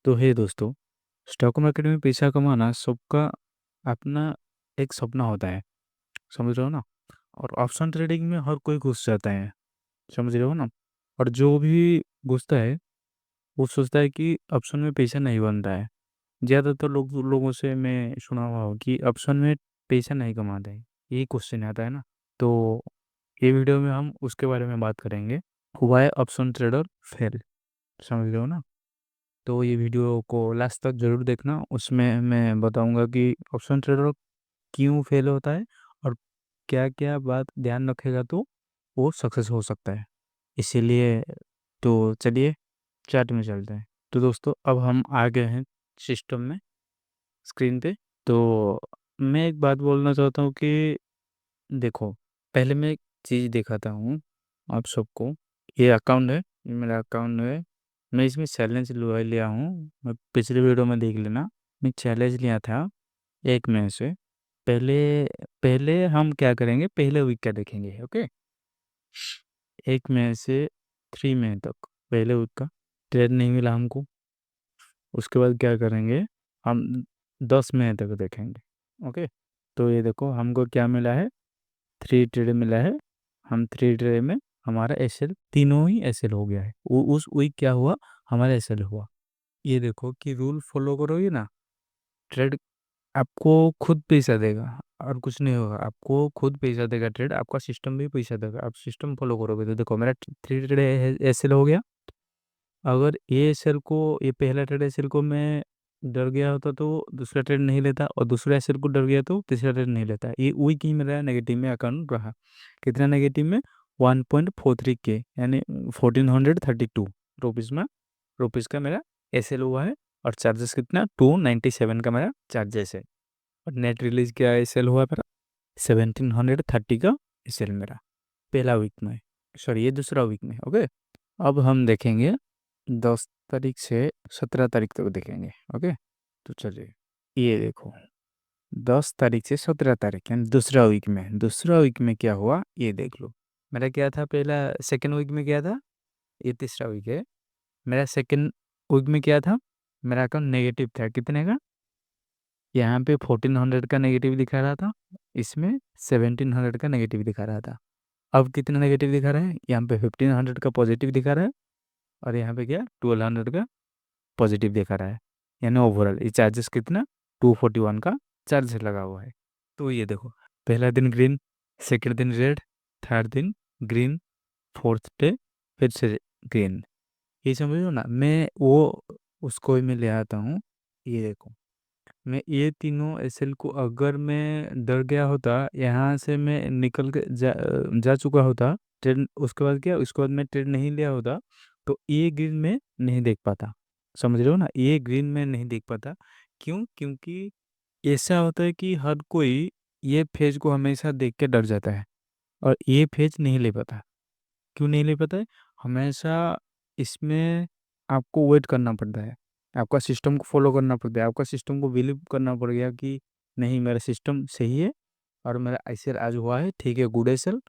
तो हे दोस्तों, stock market में पैसा कमाना सबका अपना एक सपना होता है। समझ रहे हो ना? और ऑप्शन ट्रेडिंग में हर कोई घुस जाता है। समझ रहे हो ना? और जो भी घुसता है वो सोचता है कि ऑप्शन में पैसा नहीं बन रहा है। ज़्यादातर लोगों से मैं सुना हुआ हूँ कि ऑप्शन में पैसा नहीं कमाते हैं। यही क्वेश्चन आता है ना। तो ये वीडियो में हम उसके बारे में बात करेंगे। हुआ है ऑप्शन ट्रेडर फेल। समझ रहे हो ना? तो ये वीडियो को लास्ट तक जरूर देखना। उसमें मैं बताऊंगा कि ऑप्शन ट्रेडर क्यों फेल होता है और क्या क्या बात ध्यान रखेगा तो वो सक्सेस हो सकता है। इसीलिए तो चलिए चैट में चलते हैं। तो दोस्तों अब हम आ गए हैं सिस्टम में, स्क्रीन पे। तो मैं एक बात बोलना चाहता हूँ कि देखो, पहले मैं एक चीज़ दिखाता हूँ आप सबको। ये अकाउंट है, ये मेरा अकाउंट है। मैं इसमें चैलेंज लिया हूँ। मैं पिछले वीडियो में देख लेना, मैं चैलेंज लिया था एक में से। पहले पहले हम क्या करेंगे, पहले वीक का देखेंगे। ओके, एक में से 3 मई तक पहले वीक का ट्रेड नहीं मिला हमको। उसके बाद क्या करेंगे, हम 10 मई तक देखेंगे। ओके, तो ये देखो हमको क्या मिला है, 3 ट्रेड मिला है। हम 3 ट्रेड में हमारा एसएल तीनों ही एसएल हो गया है। उस वीक क्या हुआ, हमारा एसएल हुआ। ये देखो कि रूल फॉलो करोगे ना, ट्रेड आपको खुद पैसा देगा और कुछ नहीं होगा। आपको खुद पैसा देगा ट्रेड, आपका सिस्टम भी पैसा देगा। आप सिस्टम फॉलो करोगे तो देखो मेरा 3 ट्रेड एसएल हो गया। अगर ये एसएल को, ये पहला ट्रेड एसएल को मैं डर गया होता तो दूसरा ट्रेड नहीं लेता, और दूसरा एसएल को डर गया तो तीसरा ट्रेड नहीं लेता। ये वीक ही मेरा नेगेटिव में अकाउंट रहा। कितना नेगेटिव में, 1.43 के, यानी 1432 रुपीज़ में, रुपीज़ का मेरा एसएल हुआ है। और चार्जेस कितना, 297 का मेरा चार्जेस है। और नेट रिलीज क्या एसएल हुआ मेरा, 1730 का एसएल मेरा पहला वीक में। सॉरी, ये दूसरा वीक में। ओके, अब हम देखेंगे 10 तारीख से 17 तारीख तक देखेंगे। ओके, तो चलिए ये देखो, 10 तारीख से 17 तारीख यानी दूसरा वीक में क्या हुआ ये देख लो। मेरा क्या था, पहला सेकेंड वीक में क्या था, ये तीसरा वीक है। मेरा सेकेंड वीक में क्या था, मेरा अकाउंट नेगेटिव था। कितने का, यहाँ पे 1400 का नेगेटिव दिखा रहा था, इसमें 1700 का नेगेटिव दिखा रहा था। अब कितना नेगेटिव दिखा रहा है, यहाँ पे 1500 का पॉजिटिव दिखा रहा है, और यहाँ पे क्या 1200 का पॉजिटिव दिखा रहा है। यानी ओवरऑल ये चार्जेस कितना, 241 का चार्जेस लगा हुआ है। तो ये देखो, पहला दिन ग्रीन, सेकेंड दिन रेड, थर्ड दिन ग्रीन, फोर्थ डे फिर से ग्रीन। ये समझ लो ना, मैं वो उसको ही मैं ले आता हूँ। ये देखो, मैं ये तीनों एसएल को अगर मैं डर गया होता, यहाँ से मैं निकल के जा चुका होता ट्रेन। उसके बाद क्या, उसके बाद मैं ट्रेन नहीं लिया होता तो ये ग्रीन में नहीं देख पाता। समझ रहे हो ना, ये ग्रीन में नहीं देख पाता। क्यों, क्योंकि ऐसा होता है कि हर कोई ये फेज को हमेशा देख के डर जाता है और ये फेज नहीं ले पाता। क्यों नहीं ले पाता है, हमेशा इसमें आपको वेट करना पड़ता है। आपका सिस्टम को फॉलो करना पड़ता है, आपका सिस्टम को बिलीव करना पड़ गया कि नहीं मेरा सिस्टम सही है और मेरा आईसीएल आज हुआ है, ठीक है, गुड एसएल।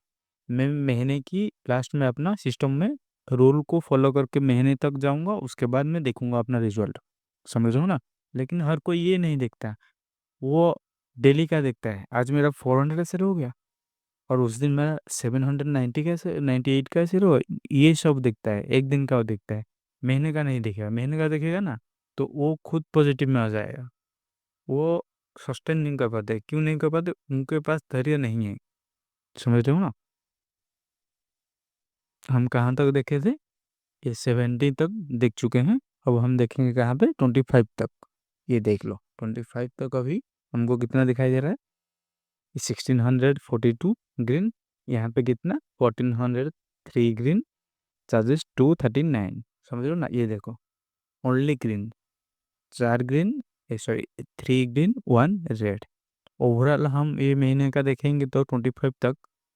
मैं महीने की लास्ट में अपना सिस्टम में रूल को फॉलो करके महीने तक जाऊंगा, उसके बाद मैं देखूंगा अपना रिजल्ट। समझ रहे हो ना? लेकिन हर कोई ये नहीं देखता, वो डेली का देखता है। आज मेरा 400 एसएल हो गया और उस दिन मेरा 790 कैसे, 98 कैसे रो, ये सब दिखता है। एक दिन का वो दिखता है, महीने का नहीं दिखेगा। महीने का देखेगा ना तो वो खुद पॉजिटिव में आ जाएगा। वो सस्टेन नहीं कर पाते। क्यों नहीं कर पाते, उनके पास धैर्य नहीं है। समझ रहे हो ना? हम कहाँ तक देखे थे, ये 70 तक देख चुके हैं। अब हम देखेंगे कहाँ पे, 25 तक। ये देख लो, 25 तक अभी हमको कितना दिखाई दे रहा है, 1642 ग्रीन। यहाँ पे कितना, 1403 ग्रीन, चार्जेस 239। समझ लो ना, ये देखो, only green, 4 green, sorry 3 green 1 red. Overall हम ये महीने का देखेंगे तो 25 तक,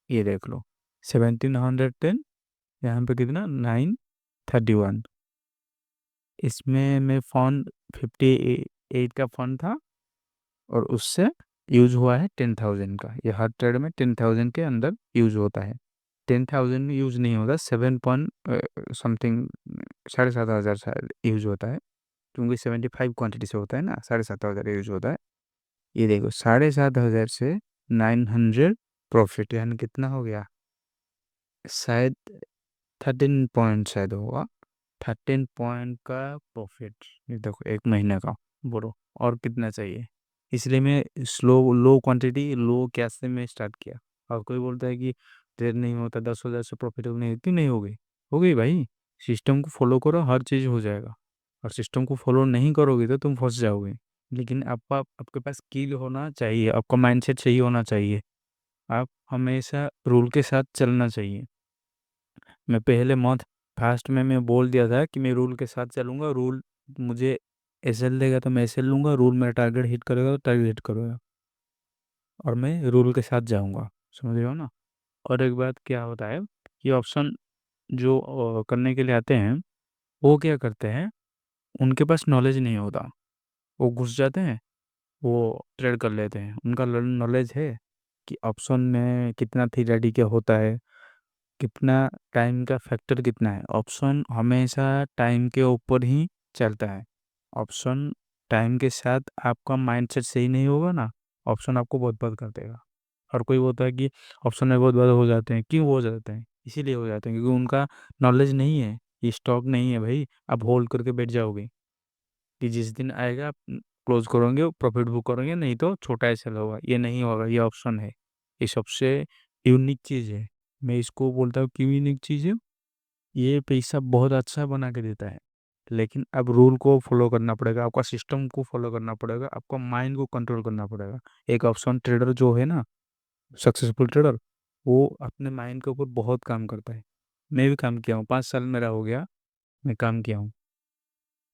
ये देख लो, 1710, यहाँ पे कितना 931। इसमें मैं फ़ोन 58 का फ़ोन था और उससे यूज हुआ है 10,000 का। ये हर ट्रेड में 10,000 के अंदर यूज होता है। 10,000 में यूज नहीं होता, 7 पॉइंट समथिंग, 7,500 शायद यूज होता है। क्योंकि 75 क्वांटिटी से होता है ना, 7,500 यूज होता है। ये देखो 7,500 से 900 प्रॉफिट, यानी कितना हो गया, शायद 13 पॉइंट शायद होगा, 13 पॉइंट का प्रॉफिट। ये देखो एक महीने का, बोलो और कितना चाहिए। इसलिए मैं लो क्वांटिटी लो कैश से मैं स्टार्ट किया। और कोई बोलता है कि ट्रेड नहीं होता, 10,000 से प्रॉफिट नहीं, क्यों नहीं होगी, हो गई भाई। सिस्टम को फॉलो करो, हर चीज़ हो जाएगा। और सिस्टम को फॉलो नहीं करोगे तो तुम फंस जाओगे। लेकिन आपके पास स्किल होना चाहिए, आपका माइंडसेट सही होना चाहिए। आप हमेशा रूल के साथ चलना चाहिए। मैं पहले मंथ फास्ट में मैं बोल दिया था कि मैं रूल के साथ चलूंगा, रूल मुझे एसएल देगा तो मैं एसएल लूंगा, रूल मेरा टारगेट हिट करेगा तो टारगेट हिट करेगा, और मैं रूल के साथ जाऊंगा। समझ रहे हो ना। और एक बात क्या होता है कि ऑप्शन जो करने के लिए आते हैं, वो क्या करते हैं, उनके पास नॉलेज नहीं होता, वो घुस जाते हैं, वो ट्रेड कर लेते हैं। उनका नॉलेज है कि ऑप्शन में कितना थीरेटिकल क्या होता है, कितना टाइम का फैक्टर कितना है। ऑप्शन हमेशा टाइम के ऊपर ही चलता है। ऑप्शन टाइम के साथ आपका माइंडसेट सही नहीं होगा ना, ऑप्शन आपको बहुत बात कर देगा। और कोई बोलता है कि ऑप्शन में बहुत बार हो जाते हैं, क्यों हो जाते हैं, इसीलिए हो जाते हैं क्योंकि उनका नॉलेज नहीं है, ये स्टॉक नहीं है भाई। आप होल्ड करके बैठ जाओगे कि जिस दिन आएगा आप क्लोज करोगे, प्रॉफिट बुक करोगे, नहीं तो छोटा ऐसा होगा। ये नहीं होगा, ये ऑप्शन है, ये सबसे यूनिक चीज़ है। मैं इसको बोलता हूँ क्यों यूनिक चीज़ है। ये पैसा बहुत अच्छा बना के देता है, लेकिन अब रूल को फॉलो करना पड़ेगा, आपका सिस्टम को फॉलो करना पड़ेगा, आपका माइंड को कंट्रोल करना पड़ेगा। एक ऑप्शन ट्रेडर जो है ना, सक्सेसफुल ट्रेडर, वो अपने माइंड के ऊपर बहुत काम करता है। मैं भी काम किया हूँ, 5 साल मेरा हो गया, मैं काम किया हूँ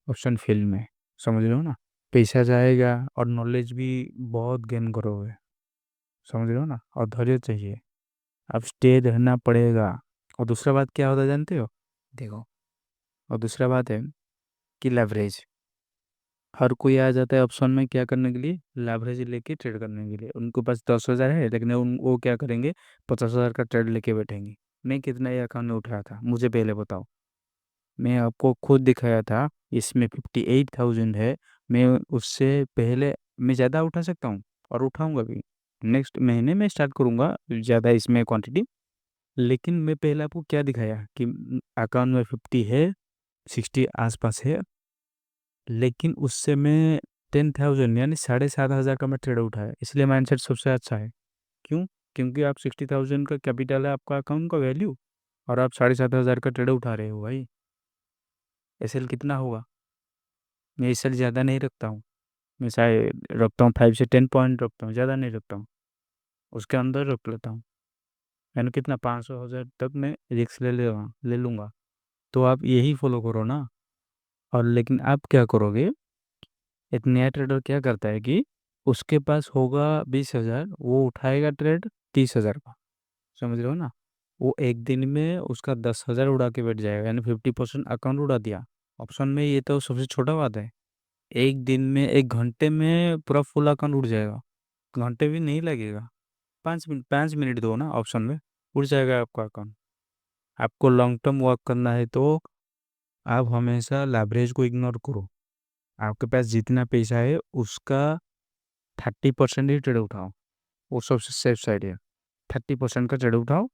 ऑप्शन फील्ड में। समझ रहे हो ना। पैसा जाएगा और नॉलेज भी बहुत गेन करोगे। समझ रहे हो ना। और धैर्य चाहिए, अब स्टे रहना पड़ेगा। और दूसरा बात क्या होता है जानते हो, देखो, और दूसरा बात है कि लेवरेज। हर कोई आ जाता है ऑप्शन में क्या करने के लिए, लेवरेज लेके ट्रेड करने के लिए। उनके पास 10,000 है, लेकिन वो क्या करेंगे, 50,000 का ट्रेड लेके बैठेंगे। मैं कितना ये अकाउंट में उठाया था मुझे पहले बताओ। मैं आपको खुद दिखाया था, इसमें 58,000 है। मैं उससे पहले मैं ज़्यादा उठा सकता हूँ, और उठाऊंगा भी। नेक्स्ट महीने में स्टार्ट करूंगा ज़्यादा इसमें क्वांटिटी। लेकिन मैं पहले आपको क्या दिखाया कि अकाउंट में 50 है, 60 आसपास है, लेकिन उससे मैं 10,000 यानी 7,500 का मैं ट्रेड उठाया। इसलिए माइंडसेट सबसे अच्छा है। क्यों, क्योंकि आप 60,000 का कैपिटल है आपका अकाउंट का वैल्यू, और आप 7,500 का ट्रेड उठा रहे हो भाई। एसएल कितना होगा, मैं एसएल ज़्यादा नहीं रखता हूँ। मैं शायद रखता हूँ 5 से 10 पॉइंट रखता हूँ, ज़्यादा नहीं रखता हूँ, उसके अंदर रख लेता हूँ। मैंने कितना 500,000 तक मैं रिक्स ले लूँगा। तो आप यही फॉलो करो ना। और लेकिन आप क्या करोगे, एक नया ट्रेडर क्या करता है कि उसके पास होगा 20,000, वो उठाएगा ट्रेड 30,000 का। समझ रहे हो ना। वो एक दिन में उसका 10,000 उड़ा के बैठ जाएगा, यानी 50% अकाउंट उड़ा दिया। ऑप्शन में ये तो सबसे छोटा बात है। एक दिन में 1 घंटे में पूरा फुल अकाउंट उड़ जाएगा। घंटे भी नहीं लगेगा, 5 मिनट, 5 मिनट दो ना ऑप्शन में, उड़ जाएगा आपका अकाउंट। आपको लॉन्ग टर्म वर्क करना है तो आप हमेशा लेवरेज को इग्नोर करो। आपके पास जितना पैसा है उसका 30% ही ट्रेड उठाओ, वो सबसे सेफ साइड है। 30% का ट्रेड उठाओ,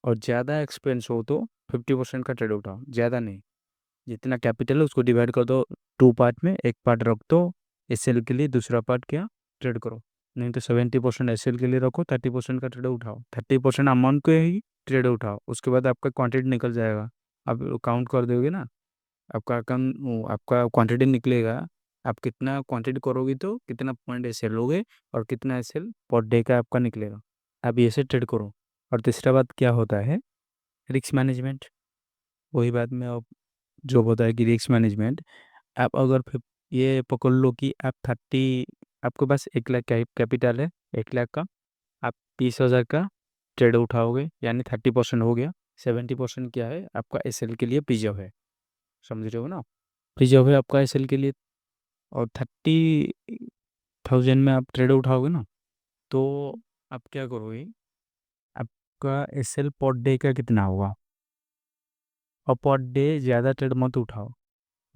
और ज़्यादा एक्सपेंस हो तो 50% का ट्रेड उठाओ, ज़्यादा नहीं। जितना कैपिटल है उसको डिवाइड कर दो 2 पार्ट में, एक पार्ट रख दो एसएल के लिए, दूसरा पार्ट क्या, ट्रेड करो। नहीं तो 70% एसएल के लिए रखो, 30% का ट्रेड उठाओ, 30% अमाउंट को ही ट्रेड उठाओ। उसके बाद आपका क्वांटिटी निकल जाएगा। आप काउंट कर दोगे ना, आपका अकाउंट, आपका क्वांटिटी निकलेगा। आप कितना क्वांटिटी करोगे तो कितना पॉइंट एसएल लोगे, और कितना एसएल पर डे का आपका निकलेगा। आप ये से ट्रेड करो। और तीसरा बात क्या होता है, रिस्क मैनेजमेंट। वही बात मैं अब जो बताया कि रिस्क मैनेजमेंट। आप अगर फिर ये पकड़ लो कि आप 30, आपके पास 1 लाख कैपिटल है, 1 लाख का, आप 20,000 का ट्रेड उठाओगे, यानी 30% हो गया। 70% क्या है आपका एसएल के लिए प्रिजर्व है। समझ रहे हो ना। प्रिजर्व है आपका एसएल के लिए। और 30,000 में आप ट्रेड उठाओगे ना, तो आप क्या करोगे, आपका एसएल पर डे का कितना होगा। और पर डे ज़्यादा ट्रेड मत उठाओ,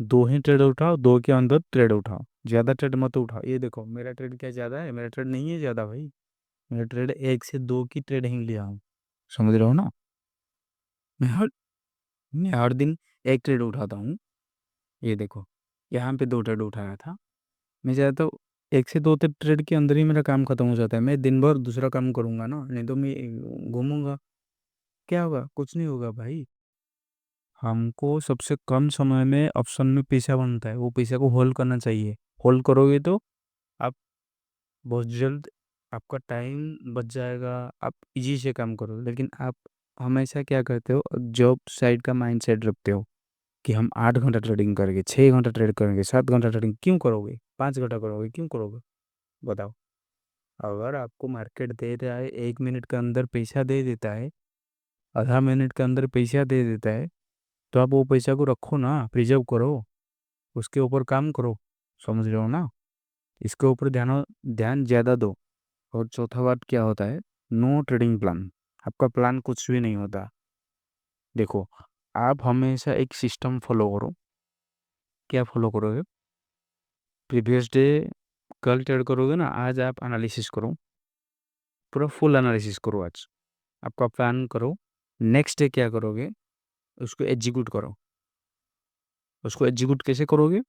दो ही ट्रेड उठाओ, दो के अंदर ट्रेड उठाओ, ज़्यादा ट्रेड मत उठाओ। ये देखो मेरा ट्रेड क्या ज़्यादा है, मेरा ट्रेड नहीं है ज़्यादा भाई। मेरा ट्रेड एक से दो की ट्रेड ही लिया हूँ, समझ रहे हो ना। मैं हर मैं हर दिन एक ट्रेड उठाता हूँ। ये देखो यहाँ पे दो ट्रेड उठाया था। मैं चाहता हूँ एक से दो ट्रेड के अंदर ही मेरा काम खत्म हो जाता है। मैं दिन भर दूसरा काम करूंगा ना, नहीं तो मैं घूमूंगा, क्या होगा, कुछ नहीं होगा भाई। हमको सबसे कम समय में ऑप्शन में पैसा बनता है, वो पैसा को होल्ड करना चाहिए। होल्ड करोगे तो आप बहुत जल्द, आपका टाइम बच जाएगा, आप इजी से काम करो। लेकिन आप हमेशा क्या करते हो, जॉब साइड का माइंड सेट रखते हो कि हम 8 घंटा ट्रेडिंग करेंगे, 6 घंटा ट्रेड करेंगे, 7 घंटा ट्रेडिंग क्यों करोगे, 5 घंटा करोगे क्यों करोगे, बताओ। अगर आपको मार्केट दे रहा है 1 मिनट के अंदर पैसा दे देता है, आधा मिनट के अंदर पैसा दे देता है, तो आप वो पैसा को रखो ना, प्रिजर्व करो, उसके ऊपर काम करो, समझ रहे हो ना। इसके ऊपर ध्यान ध्यान ज़्यादा दो। और चौथा बात क्या होता है, नो ट्रेडिंग प्लान। आपका प्लान कुछ भी नहीं होता। देखो आप हमेशा एक सिस्टम फॉलो करो। क्या फॉलो करोगे, प्रीवियस डे, कल ट्रेड करोगे ना, आज आप एनालिसिस करो, पूरा फुल एनालिसिस करो आज, आपका प्लान करो। नेक्स्ट डे क्या करोगे, उसको एग्जीक्यूट करो। उसको एग्जीक्यूट कैसे करोगे,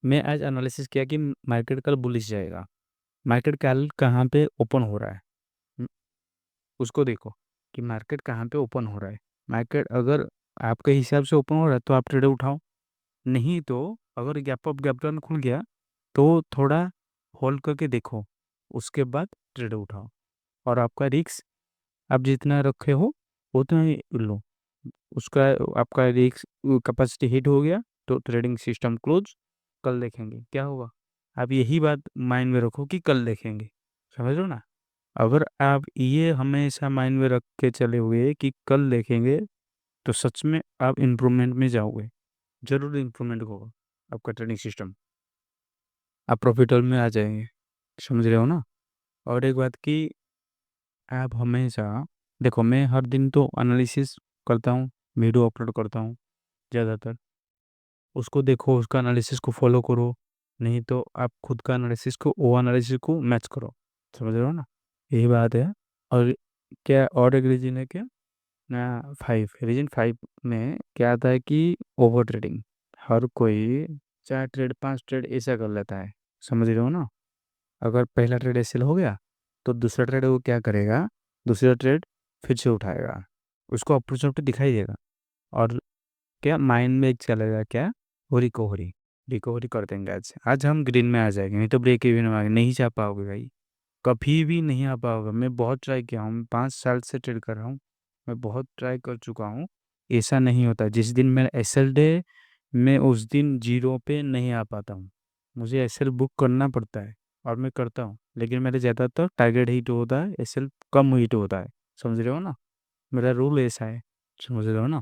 मैं आज एनालिसिस किया कि मार्केट कल बुलिश जाएगा, मार्केट कल कहाँ पे ओपन हो रहा है। हम्म, उसको देखो कि मार्केट कहाँ पे ओपन हो रहा है। मार्केट अगर आपके हिसाब से ओपन हो रहा है तो आप ट्रेड उठाओ, नहीं तो अगर गैप अप गैप डाउन खुल गया तो थोड़ा होल्ड करके देखो, उसके बाद ट्रेड उठाओ। और आपका रिस्क आप जितना रखे हो उतना ही लो। उसका आपका रिस्क कैपेसिटी हिट हो गया तो ट्रेडिंग सिस्टम क्लोज, कल देखेंगे क्या होगा। आप यही बात माइंड में रखो कि कल देखेंगे, समझ लो ना। अगर आप ये हमेशा माइंड में रख के चले हुए कि कल देखेंगे, तो सच में आप इम्प्रूवमेंट में जाओगे, जरूर इम्प्रूवमेंट होगा आपका ट्रेडिंग सिस्टम, आप प्रॉफिटेबल में आ जाएंगे, समझ रहे हो ना। और एक बात कि आप हमेशा देखो, मैं हर दिन तो एनालिसिस करता हूँ, वीडियो अपलोड करता हूँ ज़्यादातर, उसको देखो, उसका एनालिसिस को फॉलो करो, नहीं तो आप खुद का एनालिसिस को वो एनालिसिस को मैच करो, समझ रहे हो ना। यही बात है। और क्या और एक रीजन है क्या ना, रीजन 5 में क्या आता है कि ओवर ट्रेडिंग। हर कोई 4 ट्रेड 5 ट्रेड ऐसा कर लेता है, समझ रहे हो ना। अगर पहला ट्रेड ऐसे हो गया तो दूसरा ट्रेड वो क्या करेगा, दूसरा ट्रेड फिर से उठाएगा, उसको अपॉर्चुनिटी दिखाई देगा। और क्या माइंड में एक चलेगा क्या, वो रिकवरी, रिकवरी कर देंगे, आज आज हम ग्रीन में आ जाएंगे, नहीं तो ब्रेक इवन में नहीं जा पाओगे भाई, कभी भी नहीं आ पाओगे। मैं बहुत ट्राई किया हूँ, 5 साल से ट्रेड कर रहा हूँ, मैं बहुत ट्राई कर चुका हूँ, ऐसा नहीं होता। जिस दिन मेरा एसएल डे, मैं उस दिन जीरो पे नहीं आ पाता हूँ, मुझे एसएल बुक करना पड़ता है, और मैं करता हूँ, लेकिन मेरे ज़्यादातर टारगेट हिट होता है, एसएल कम हिट होता है, समझ रहे हो ना। मेरा रूल ऐसा है, समझ रहे हो ना।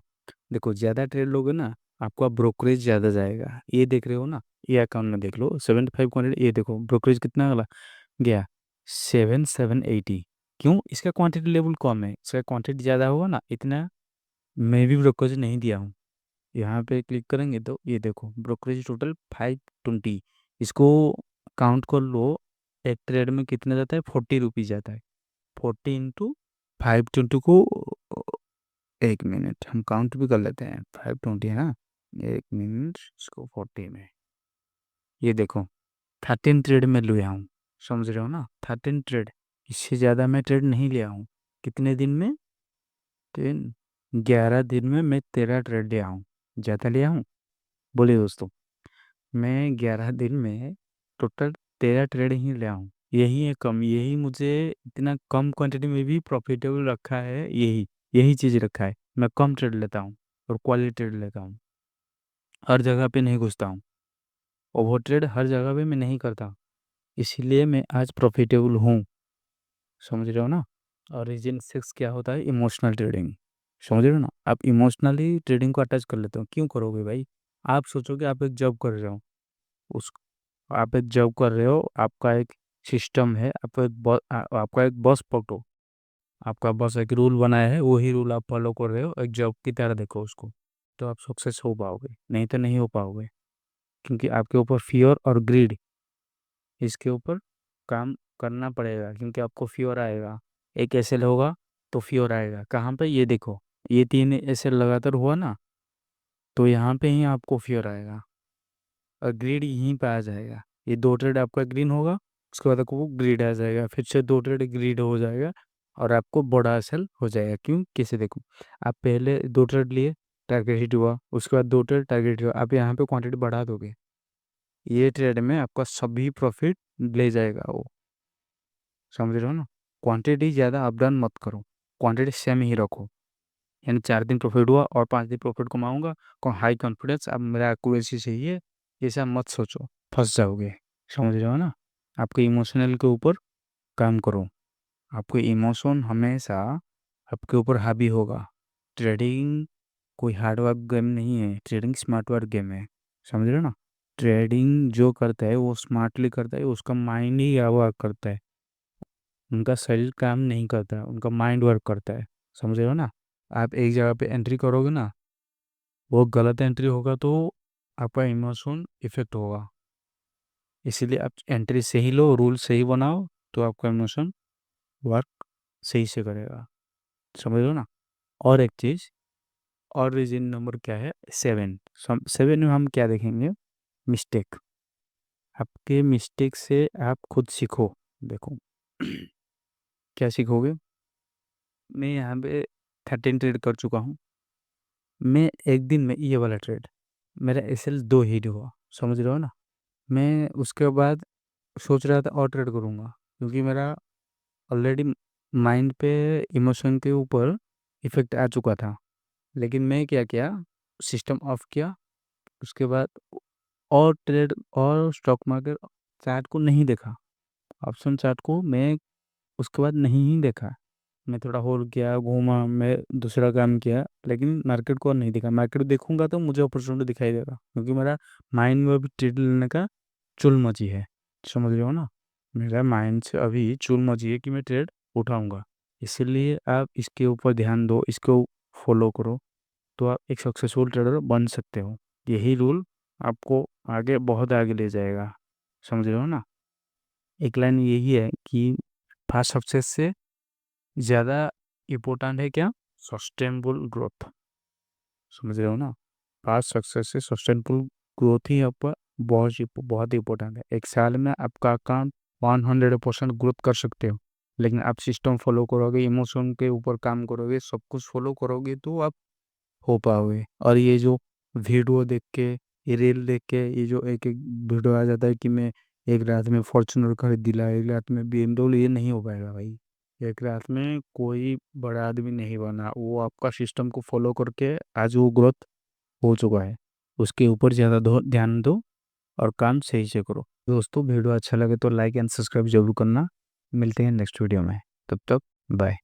देखो ज़्यादा ट्रेड लोगे ना, आपका ब्रोकरेज ज़्यादा जाएगा, ये देख रहे हो ना, ये अकाउंट में देख लो 75 क्वान्टिटी, ये देखो ब्रोकरेज कितना गया, 7780। क्यों, इसका क्वांटिटी लेवल कम है, इसका क्वांटिटी ज़्यादा होगा ना, इतना मैं भी ब्रोकरेज नहीं दिया हूँ। यहाँ पे क्लिक करेंगे तो ये देखो ब्रोकरेज टोटल 520, इसको काउंट कर लो, एक ट्रेड में कितना जाता है, 40 रुपीज़ जाता है। 40 × 520 को, 1 मिनट हम काउंट भी कर लेते हैं, 520 है ना, 1 मिनट इसको 40 में, ये देखो 13 ट्रेड में लिया हूँ, समझ रहे हो ना, 13 ट्रेड, इससे ज़्यादा मैं ट्रेड नहीं लिया हूँ। कितने दिन में, 11 दिन में मैं 13 ट्रेड लिया हूँ, ज़्यादा लिया हूँ, बोलिए दोस्तों। मैं 11 दिन में टोटल 13 ट्रेड ही लिया हूँ, यही है कम, यही मुझे इतना कम क्वांटिटी में भी प्रॉफिटेबल रखा है, यही यही चीज़ रखा है। मैं कम ट्रेड लेता हूँ और क्वालिटी ट्रेड लेता हूँ, हर जगह पे नहीं घुसता हूँ, ओवर ट्रेड हर जगह पे मैं नहीं करता, इसीलिए मैं आज प्रॉफिटेबल हूँ, समझ रहे हो ना। और रीजन 6 क्या होता है, इमोशनल ट्रेडिंग, समझ रहे हो ना। आप इमोशनली ट्रेडिंग को अटैच कर लेते हो, क्यों करोगे भाई। आप सोचोगे आप एक जॉब कर रहे हो, उस आप एक जॉब कर रहे हो, आपका एक सिस्टम है, आपका एक बॉस पकड़ो, आपका बॉस एक रूल बनाया है, वही रूल आप फॉलो कर रहे हो, एक जॉब की तरह देखो उसको, तो आप सक्सेस हो पाओगे, नहीं तो नहीं हो पाओगे। क्योंकि आपके ऊपर फ़ियर और ग्रीड, इसके ऊपर काम करना पड़ेगा, क्योंकि आपको फ़ियर आएगा। एक एसएल होगा तो फ़ियर आएगा, कहाँ पे ये देखो, ये 3 एसएल लगातार हुआ ना, तो यहाँ पे ही आपको फ़ियर आएगा और ग्रीड यहीं पे आ जाएगा। ये 2 ट्रेड आपका ग्रीन होगा, उसके बाद आपको ग्रीड आ जाएगा, फिर से 2 ट्रेड ग्रीड हो जाएगा और आपको बड़ा एसएल हो जाएगा। क्यों? कैसे देखो, आप पहले 2 ट्रेड लिए, टारगेट हिट हुआ, उसके बाद 2 ट्रेड टारगेट हुआ, आप यहाँ पे क्वांटिटी बढ़ा दोगे, ये ट्रेड में आपका सभी प्रॉफिट ले जाएगा वो, समझ रहे हो ना। क्वांटिटी ज़्यादा अप डाउन मत करो, क्वांटिटी सेम ही रखो। यानी 4 दिन प्रॉफिट हुआ और 5 दिन प्रॉफिट कमाऊंगा, हाई कॉन्फिडेंस, अब मेरा एक्यूरेसी सही है, ये सब मत सोचो, फंस जाओगे, समझ रहे हो ना। आपके इमोशनल के ऊपर काम करो, आपको इमोशन हमेशा आपके ऊपर हावी होगा। ट्रेडिंग कोई हार्ड वर्क गेम नहीं है, ट्रेडिंग स्मार्ट वर्क गेम है, समझ रहे हो ना। ट्रेडिंग जो करता है वो स्मार्टली करता है, उसका माइंड ही वर्क करता है, उनका शरीर काम नहीं करता है, उनका माइंड वर्क करता है, समझ रहे हो ना। आप एक जगह पे एंट्री करोगे ना, वो गलत एंट्री होगा तो आपका इमोशन इफेक्ट होगा, इसीलिए आप एंट्री सही लो, रूल सही बनाओ, तो आपका इमोशन वर्क सही से करेगा, समझ रहे हो ना। और एक चीज़, और रीजन नंबर क्या है, 7। 7 में हम क्या देखेंगे, मिस्टेक। आपके मिस्टेक से आप खुद सीखो, देखो क्या सीखोगे। मैं यहाँ पे 13 ट्रेड कर चुका हूँ, मैं एक दिन में ये वाला ट्रेड, मेरा एसएल 2 हिट हुआ, समझ रहे हो ना। मैं उसके बाद सोच रहा था और ट्रेड करूँगा, क्योंकि मेरा ऑलरेडी माइंड पे इमोशन के ऊपर इफेक्ट आ चुका था। लेकिन मैं क्या किया, सिस्टम ऑफ किया, उसके बाद और ट्रेड और स्टॉक मार्केट चार्ट को नहीं देखा, ऑप्शन चार्ट को मैं उसके बाद नहीं ही देखा। मैं थोड़ा होल्ड किया, घूमा, मैं दूसरा काम किया, लेकिन मार्केट को नहीं देखा। मार्केट देखूंगा तो मुझे अपॉर्चुनिटी दिखाई देगा, क्योंकि मेरा माइंड में अभी ट्रेड लेने का चुल मची है, समझ रहे हो ना। मेरा माइंड से अभी चुल मची है कि मैं ट्रेड उठाऊंगा, इसलिए आप इसके ऊपर ध्यान दो, इसको फॉलो करो, तो आप एक सक्सेसफुल ट्रेडर बन सकते हो। यही रूल आपको आगे बहुत आगे ले जाएगा, समझ रहे हो ना। एक लाइन यही है कि फास्ट सक्सेस से ज़्यादा इम्पोर्टेंट है क्या, सस्टेनेबल ग्रोथ, समझ रहे हो ना। फास्ट सक्सेस से सस्टेनेबल ग्रोथ ही आपका बहुत इंपॉर्टेंट है। एक साल में आपका अकाउंट 100% ग्रोथ कर सकते हो, लेकिन आप सिस्टम फॉलो करोगे, इमोशन के ऊपर काम करोगे, सब कुछ फॉलो करोगे, तो आप हो पाओगे। और ये जो वीडियो देख के, ये रील देख के, ये जो एक एक वीडियो आ जाता है कि मैं एक रात में फॉर्च्यूनर खरीद दिला, एक रात में BMW, ये नहीं हो पाएगा भाई। एक रात में कोई बड़ा आदमी नहीं बना, वो आपका सिस्टम को फॉलो करके आज वो ग्रोथ हो चुका है। उसके ऊपर ज़्यादा ध्यान दो और काम सही से करो। दोस्तों वीडियो अच्छा लगे तो लाइक एंड सब्सक्राइब जरूर करना। मिलते हैं नेक्स्ट वीडियो में, तब तक बाय।